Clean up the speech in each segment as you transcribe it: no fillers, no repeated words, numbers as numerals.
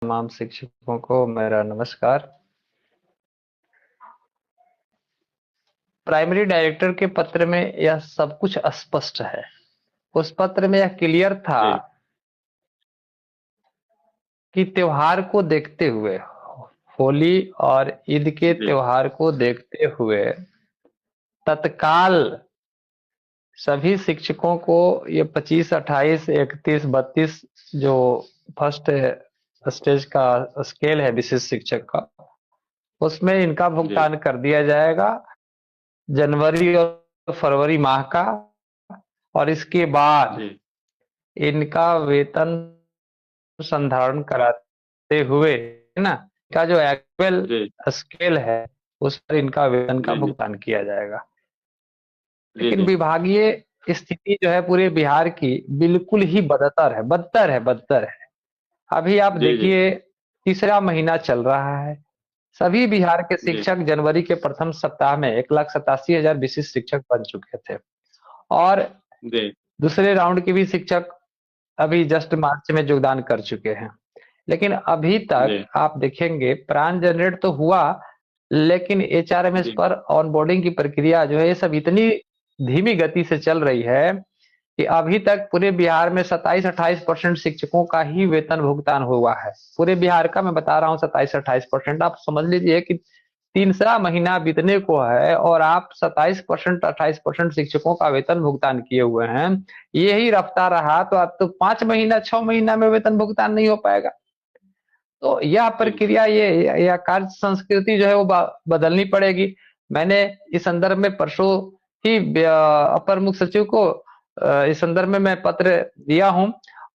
तमाम शिक्षकों को मेरा नमस्कार। प्राइमरी डायरेक्टर के पत्र में यह सब कुछ स्पष्ट है। उस पत्र में यह क्लियर था जी, कि त्योहार को देखते हुए, होली और ईद के जी, त्योहार को देखते हुए तत्काल सभी शिक्षकों को ये 25, 28, 31, 32 जो फर्स्ट स्टेज का स्केल है विशिष्ट शिक्षक का, उसमें इनका जी, भुगतान कर दिया जाएगा जनवरी और फरवरी माह का। और इसके बाद जी, इनका वेतन संधारण कराते हुए, है ना, का जो एक्चुअल जी, स्केल है उस पर इनका वेतन का जी, जी, भुगतान किया जाएगा। जी, लेकिन जी, विभागीय स्थिति जो है पूरे बिहार की बिल्कुल ही बदतर है, बदतर है, बदतर है। अभी आप जी, जी, देखिए, तीसरा महीना चल रहा है। सभी बिहार के जी, शिक्षक जनवरी के प्रथम सप्ताह में 1,87,000 विशिष्ट शिक्षक बन चुके थे। और जी, दूसरे राउंड के भी शिक्षक अभी जस्ट मार्च में योगदान कर चुके हैं। लेकिन अभी तक जी, आप देखेंगे प्राण जनरेट तो हुआ, लेकिन एचआरएमएस जी, पर ऑनबोर्डिंग की प्रक्रिया जो है ये सब इतनी धीमी गति से चल रही है कि अभी तक पूरे बिहार में 27-28% शिक्षकों का ही वेतन भुगतान हुआ है। पूरे बिहार का मैं बता रहा हूँ 27-28%। आप समझ लीजिए कि तीसरा महीना बीतने को है और आप 27%, 28% शिक्षकों का वेतन भुगतान किए हुए हैं। यही रफ्तार रहा तो अब तो 5 महीना 6 महीना में वेतन भुगतान नहीं हो पाएगा। तो यह जी, प्रक्रिया, ये यह कार्य संस्कृति जो है वो बदलनी पड़ेगी। मैंने इस संदर्भ में परसों ही अपर मुख्य सचिव को इस संदर्भ में मैं पत्र दिया हूं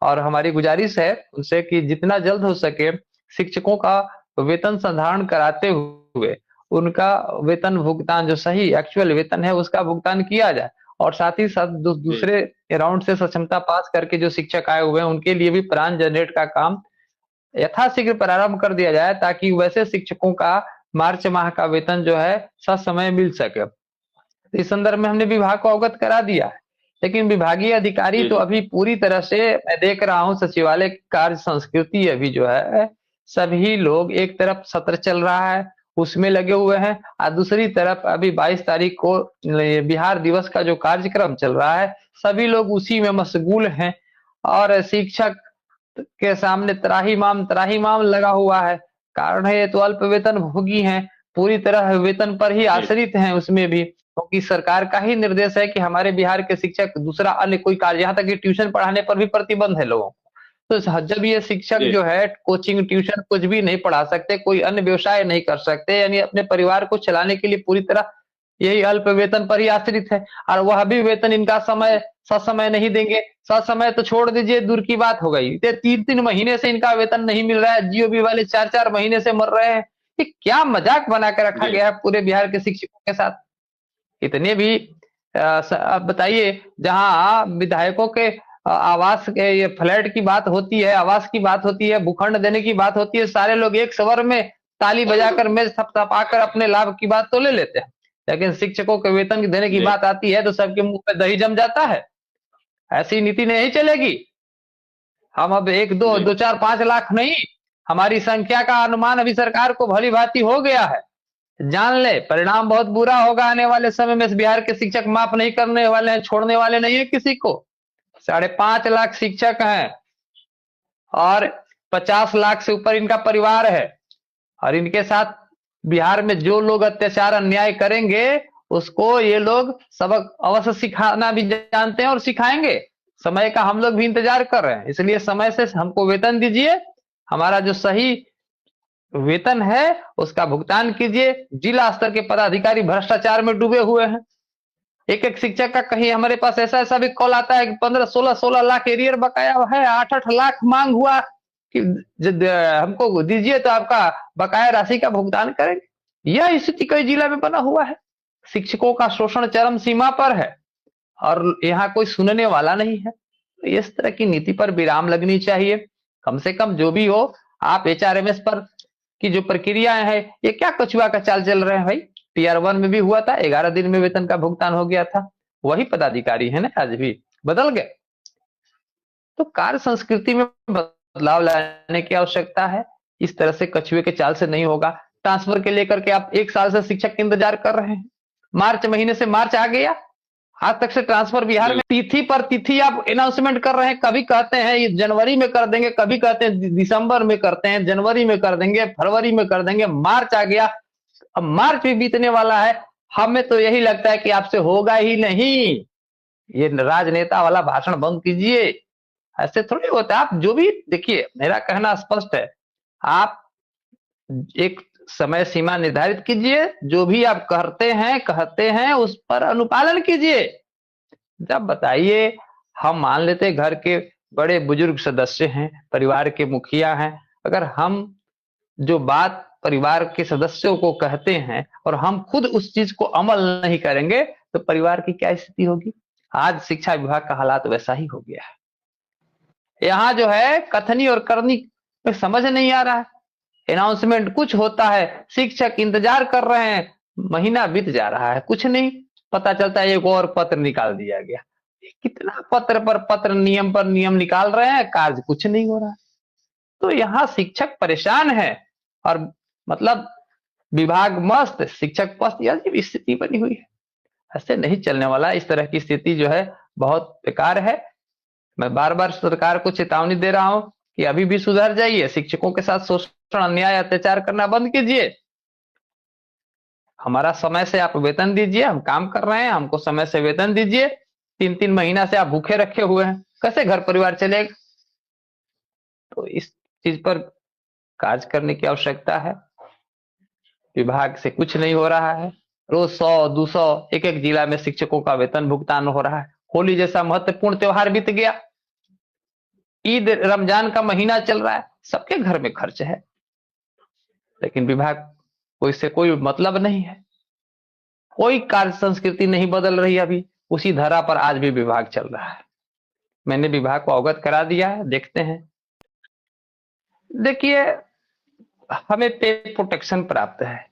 और हमारी गुजारिश है उनसे कि जितना जल्द हो सके शिक्षकों का वेतन संधारण कराते हुए उनका वेतन भुगतान जो सही एक्चुअल वेतन है उसका भुगतान किया जाए। और साथ ही साथ जी, दूसरे राउंड से सक्षमता पास करके जो शिक्षक आए हुए हैं उनके लिए भी प्राण जनरेट का काम यथाशीघ्र प्रारंभ कर दिया जाए ताकि वैसे शिक्षकों का मार्च माह का वेतन जो है ससमय मिल सके। तो इस संदर्भ में हमने विभाग को अवगत करा दिया है। लेकिन विभागीय अधिकारी जी, तो जी, अभी पूरी तरह से, मैं देख रहा हूं सचिवालय कार्य संस्कृति अभी जो है, सभी लोग एक तरफ सत्र चल रहा है उसमें लगे हुए हैं और दूसरी तरफ अभी 22 तारीख को बिहार दिवस का जो कार्यक्रम चल रहा है सभी लोग उसी में मशगूल हैं। और शिक्षक के सामने त्राही माम लगा हुआ है। कारण है ये तो अल्प वेतन भोगी हैं, पूरी तरह वेतन पर ही जी, आश्रित हैं उसमें भी, क्योंकि सरकार का ही निर्देश है कि हमारे बिहार के शिक्षक दूसरा अन्य कोई कार्य, यहाँ तक कि ट्यूशन पढ़ाने पर भी प्रतिबंध है लोगों को। तो जब ये शिक्षक जी, जो है कोचिंग ट्यूशन कुछ भी नहीं पढ़ा सकते, कोई अन्य व्यवसाय नहीं कर सकते, यानी अपने परिवार को चलाने के लिए पूरी तरह यही अल्प वेतन पर ही आश्रित है। और वह भी वेतन इनका समय ससमय नहीं देंगे। ससमय तो छोड़ दीजिए, दूर की बात हो गई, 3-3 महीने से इनका वेतन नहीं मिल रहा है, जीओबी वाले 4-4 महीने से मर रहे हैं। ये क्या मजाक बना के रखा जी, गया है पूरे बिहार के शिक्षकों के साथ। इतने भी आप बताइए, जहां विधायकों के आवास के ये फ्लैट की बात होती है, आवास की बात होती है, भूखंड देने की बात होती है, सारे लोग एक स्वर में ताली बजाकर मेज थपथपाकर अपने लाभ की बात तो ले लेते हैं। लेकिन शिक्षकों के वेतन देने की जी, बात आती है तो सबके मुंह पे दही जम जाता है। ऐसी नीति नहीं चलेगी। हम अब एक दो जी, दो चार 5 लाख नहीं, हमारी संख्या का अनुमान अभी सरकार को भली भांति हो गया है। जान ले परिणाम बहुत बुरा होगा आने वाले समय में। इस बिहार के शिक्षक माफ नहीं करने वाले हैं, छोड़ने वाले नहीं है किसी को। 5.5 लाख शिक्षक हैं और 50 लाख से ऊपर इनका परिवार है। और इनके साथ बिहार में जो लोग अत्याचार अन्याय करेंगे उसको ये लोग सबक अवश्य सिखाना भी जानते हैं और सिखाएंगे। समय का हम लोग भी इंतजार कर रहे हैं, इसलिए समय से हमको वेतन दीजिए। हमारा जो सही वेतन है उसका भुगतान कीजिए। जिला स्तर के पदाधिकारी भ्रष्टाचार में डूबे हुए हैं। एक एक शिक्षक का कहीं हमारे पास ऐसा ऐसा भी कॉल आता है कि 15-16 लाख एरियर बकाया है, 8-8 लाख मांग हुआ कि हमको दीजिए तो आपका बकाया राशि का भुगतान करेंगे। यह स्थिति कई जिला में बना हुआ है। शिक्षकों का शोषण चरम सीमा पर है और यहाँ कोई सुनने वाला नहीं है। तो इस तरह की नीति पर विराम लगनी चाहिए। कम से कम जो भी हो, आप एचआरएमएस पर की जो प्रक्रियाएं है, ये क्या कछुआ का चाल चल रहे हैं भाई। टीआर 1 में भी हुआ था, 11 दिन में वेतन का भुगतान हो गया था। वही पदाधिकारी है ना, आज भी बदल गए। तो कार्य संस्कृति में बदलाव लाने की आवश्यकता है। इस तरह से कछुए के चाल से नहीं होगा। ट्रांसफर के लेकर के आप 1 साल से शिक्षक का इंतजार कर रहे हैं, मार्च महीने से मार्च आ गया, आज तक से ट्रांसफर बिहार में तिथि पर तिथि आप अनाउंसमेंट कर रहे हैं। कभी कहते हैं ये जनवरी में कर देंगे, कभी कहते हैं दिसंबर में करते हैं, जनवरी में कर देंगे, फरवरी में कर देंगे, मार्च आ गया, अब मार्च भी बीतने वाला है। हमें तो यही लगता है कि आपसे होगा ही नहीं। ये राजनेता वाला भाषण बंद कीजिए, ऐसे थोड़ी होता है। आप जो भी देखिए, मेरा कहना स्पष्ट है, आप एक समय सीमा निर्धारित कीजिए, जो भी आप कहते हैं उस पर अनुपालन कीजिए। जब बताइए, हम मान लेते घर के बड़े बुजुर्ग सदस्य हैं, परिवार के मुखिया हैं, अगर हम जो बात परिवार के सदस्यों को कहते हैं और हम खुद उस चीज को अमल नहीं करेंगे तो परिवार की क्या स्थिति होगी। आज शिक्षा विभाग का हालात वैसा ही हो गया है। यहाँ जो है कथनी और करनी में समझ नहीं आ रहा है। अनाउंसमेंट कुछ होता है, शिक्षक इंतजार कर रहे हैं, महीना बीत जा रहा है, कुछ नहीं, पता चलता है एक और पत्र निकाल दिया गया। कितना पत्र पर पत्र, नियम पर नियम निकाल रहे हैं, कार्य कुछ नहीं हो रहा है। तो यहाँ शिक्षक परेशान है और मतलब विभाग मस्त, शिक्षक पस्त, यह स्थिति बनी हुई है। ऐसे नहीं चलने वाला। इस तरह की स्थिति जो है बहुत बेकार है। मैं बार बार सरकार को चेतावनी दे रहा हूं कि अभी भी सुधर जाइए, शिक्षकों के साथ शोषण, अन्याय, अत्याचार करना बंद कीजिए। हमारा समय से आप वेतन दीजिए, हम काम कर रहे हैं, हमको समय से वेतन दीजिए। 3-3 महीना से आप भूखे रखे हुए हैं, कैसे घर परिवार चलेगा। तो इस चीज पर कार्य करने की आवश्यकता है। विभाग से कुछ नहीं हो रहा है। रोज 100-200 एक जिला में शिक्षकों का वेतन भुगतान हो रहा है। होली जैसा महत्वपूर्ण त्योहार बीत गया, ईद, रमजान का महीना चल रहा है, सबके घर में खर्च है, लेकिन विभाग को इससे कोई मतलब नहीं है। कोई कार्य संस्कृति नहीं बदल रही, अभी उसी धरा पर आज भी विभाग चल रहा है। मैंने विभाग को अवगत करा दिया है, देखते हैं। देखिए, हमें पे प्रोटेक्शन प्राप्त है।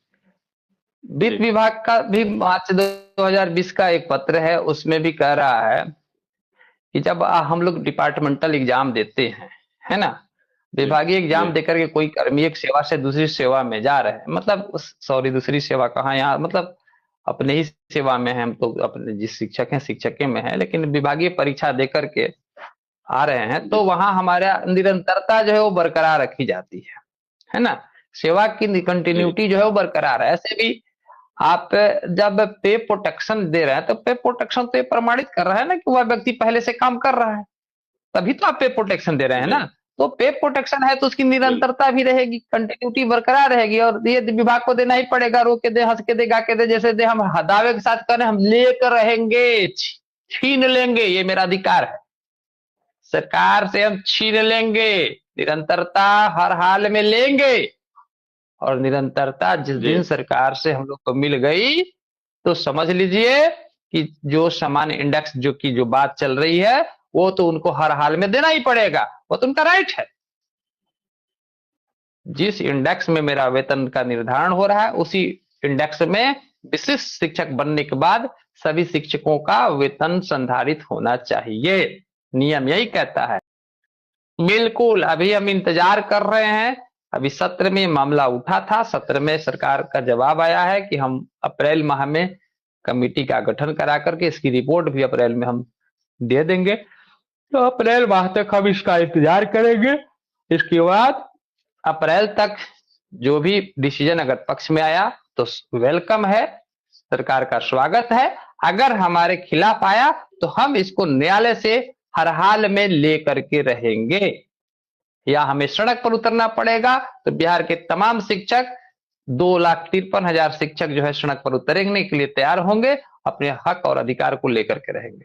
वित्त विभाग का भी मार्च 2020 का एक पत्र है, उसमें भी कह रहा है कि जब हम लोग डिपार्टमेंटल एग्जाम देते हैं, है ना, विभागीय एग्जाम देकर के कोई कर्मी एक सेवा से दूसरी सेवा में जा रहे हैं, मतलब दूसरी सेवा कहाँ, यहाँ मतलब अपने ही सेवा में है, हम तो अपने जिस शिक्षक हैं शिक्षक में है, लेकिन विभागीय परीक्षा देकर के आ रहे हैं, तो वहां हमारा निरंतरता जो है वो बरकरार रखी जाती है ना, सेवा की कंटिन्यूटी जो है वो बरकरार है। ऐसे भी आप जब पे प्रोटेक्शन दे रहे हैं तो पे प्रोटेक्शन तो ये प्रमाणित कर रहा है ना कि वह व्यक्ति पहले से काम कर रहा है, तभी तो आप पे प्रोटेक्शन दे रहे हैं ना। तो पे प्रोटेक्शन है तो उसकी निरंतरता भी रहेगी, कंटिन्यूटी बरकरार रहेगी, और ये विभाग को देना ही पड़ेगा। रो के दे, हंस के दे, गा के दे, जैसे दे, हम दावे के साथ करें, हम लेकर रहेंगे, छीन लेंगे, ये मेरा अधिकार है, सरकार से हम छीन लेंगे, निरंतरता हर हाल में लेंगे। और निरंतरता जिस दिन सरकार से हम लोग को मिल गई तो समझ लीजिए कि जो सामान्य इंडेक्स जो बात चल रही है वो तो उनको हर हाल में देना ही पड़ेगा, वो तो उनका राइट है। जिस इंडेक्स में मेरा वेतन का निर्धारण हो रहा है उसी इंडेक्स में विशिष्ट शिक्षक बनने के बाद सभी शिक्षकों का वेतन संधारित होना चाहिए, नियम यही कहता है। बिल्कुल, अभी हम इंतजार कर रहे हैं। अभी सत्र में मामला उठा था, सत्र में सरकार का जवाब आया है कि हम अप्रैल माह में कमेटी का गठन करा करके इसकी रिपोर्ट भी अप्रैल में हम दे देंगे। तो अप्रैल माह तक हम इसका इंतजार करेंगे। इसके बाद अप्रैल तक जो भी डिसीजन अगर पक्ष में आया तो वेलकम है, सरकार का स्वागत है। अगर हमारे खिलाफ आया तो हम इसको न्यायालय से हर हाल में लेकर के रहेंगे, या हमें सड़क पर उतरना पड़ेगा। तो बिहार के तमाम शिक्षक 2,53,000 शिक्षक जो है सड़क पर उतरने के लिए तैयार होंगे, अपने हक और अधिकार को लेकर के रहेंगे।